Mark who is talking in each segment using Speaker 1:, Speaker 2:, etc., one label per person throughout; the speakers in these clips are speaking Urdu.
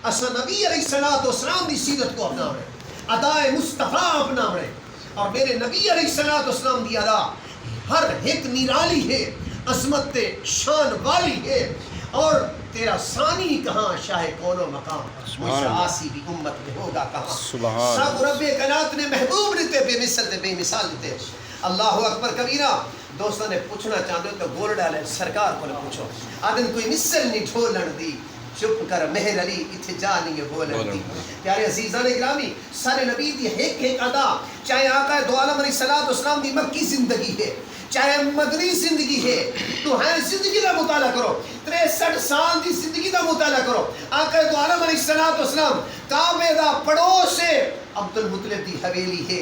Speaker 1: اسا نبی علیہ الصلوۃ والسلام دی سیرت کو اپنا رہے ادائے مصطفیٰ اپنا رہے اور میرے نبی علیہ الصلوۃ والسلام دی ادا ہر ایک نرالی ہے عظمت شان والی ہے اور تیرا ثانی کہاں شاہ کون و مقام مشاسی بھی امت میں ہوگا کہاں سب رب کائنات نے محبوب دیتے بے مثل بے مثال دیتے اللہ اکبر کبیرہ دوستوں نے پوچھنا چاہتے ہو تو گول ڈالے سرکار کو پوچھو آدن کوئی مثل نہیں ڈھولن دی چپ کر مہر علی اتھے جا نہیں بولن دی پیارے عزیزان اکرامی سارے نبی دی ایک ادا چاہے آقا دو عالم علیہ الصلوۃ والسلام دی مکی زندگی ہے چاہے مدنی زندگی ہے تو ہے زندگی دا مطالعہ کرو 63 سال دی زندگی دا مطالعہ کرو آقا دو عالم علیہ الصلوۃ والسلام کعبے دا پڑوس ہے عبد المطلب دی حویلی ہے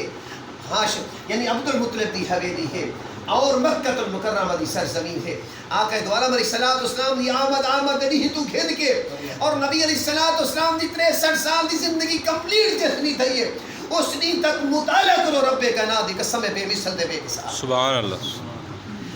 Speaker 1: ہاشم یعنی عبد المطلب دی حویلی ہے اور مکہ المکرمہ دی سرزمین ہے آقا دو عالم علیہ الصلوۃ والسلام دی آمد نہیں تو گھن کے اور نبی علیہ الصلوۃ والسلام دی 63 سال دی زندگی کمپلیٹ جسنی تھی ہے اس دن تک مطالعہ کرو رب کائنات دی قسم بے مثل دے بے مثال
Speaker 2: سبحان اللہ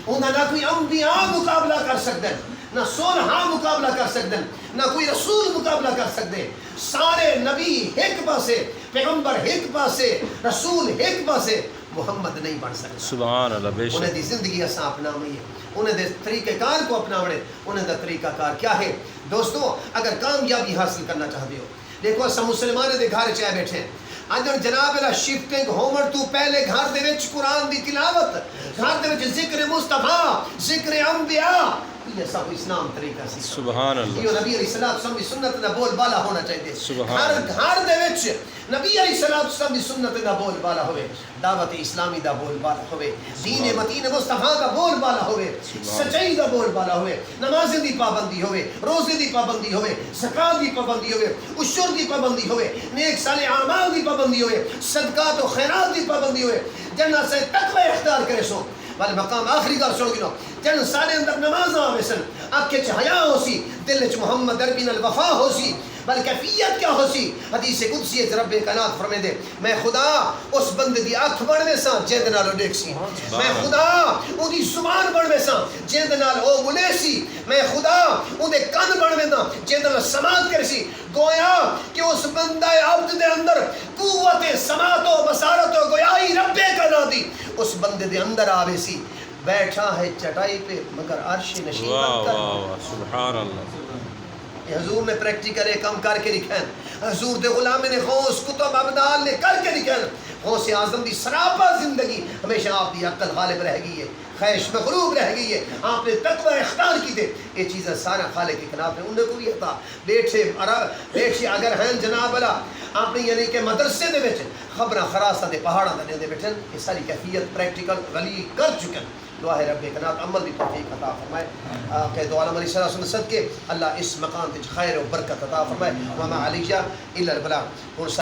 Speaker 1: انہاں نہ کوئی انبیاء مقابلہ کر سکتے نہ صالحاں مقابلہ کر سکتے نہ کوئی رسول مقابلہ کر سکتے سارے نبی ایک پاسے پیغمبر ایک پاسے رسول ایک پاسے محمد نہیں بن سکتا
Speaker 2: سبحان اللہ بے شک
Speaker 1: انہیں دی زندگی اساں اپناوی ہے انہیں دے طریقہ کار کو اپناوڑے انہیں دا طریقہ کار کیا ہے دوستو اگر کامیابی حاصل کرنا چاہتے ہو دیکھو اساں مسلمانے دے گھر چاہے بیٹھے ہیں اگر جناب اللہ شفٹنگ ہومر تو پہلے گھر دے وچ قرآن دی تلاوت گھر دے وچ ذکر مصطفیٰ ذکر انبیاء یہ سب اسلام طریقہ سی
Speaker 2: سبحان اللہ
Speaker 1: یہ نبی علیہ السلام دی سنت دا بول بالا ہونا چاہیے
Speaker 2: سبحان
Speaker 1: ہر گھر دے وچ نبی علیہ السلام دی سنت دا بول بالا ہوئے دعوت اسلامی دا بول بالا ہوئے دین متین مصطفیٰ دا بول بالا ہوئے سچائی دا بول بالا ہوئے نماز دی پابندی ہوئے روزے دی پابندی ہوئے زکات دی پابندی ہوئے عشر دی پابندی ہوئے نیک صالح اعمال دی پابندی ہوئے صدقات و خیرات دی پابندی ہوئے جنہ سے تقوی اختیار کرے سو والے مقام آخری گل سنو گنو جن سارے اندر نماز آوے سن آنکھیں چ حیا ہو سی دل چ محمد عربین الوفا ہو سی بل کیفیت کیا ہو سی حدیث قدسی رب کائنات فرمے دے میں خدا اس بندے دی آنکھ بڑھوے سا جیند نال دیکھ سی میں خدا او دی زبان بڑھوے سا جیند نال او بولے سی میں خدا او دے کان بڑھوے نا جیند نال سماعت کر سی گویا کہ اس بندہ عبد دے اندر قوت سماعت و بصارت و گویائی رب کائنات دی اس بندے دے اندر آوے سی بیٹھا ہے چٹائی پہ مگر عرش نشین بن کر
Speaker 2: سبحان اللہ
Speaker 1: حضور نے پریکٹیکل کم کر کے لکھیں حضور دے غلام نے غوث کتب ابدال نے کر کے لکھیں غوث اعظم دی سراپا زندگی ہمیشہ آپ دی عقل غالب رہ گئی ہے خواہش مغلوب رہ گئی ہے آپ نے تقوی اختیار کی تھے یہ چیزیں سارا خالق کے خلاف ہے انہیں کو بھی عطا بیٹھے اگر ہیں جناب اللہ آپ نے یعنی کہ مدرسے دے بیٹھے خبریں خراسہ دے پہاڑاں دے بیٹھے یہ ساری کیفیت پریکٹیکل غلی کر چکے دعا ہے رب کائنات عمل بھی توفیق عطا فرمائے کہ دو عالم علیہ السلام صدقے اللہ اس مقام تے خیر و برکت عطا فرمائے وما علیہ الا البلاغ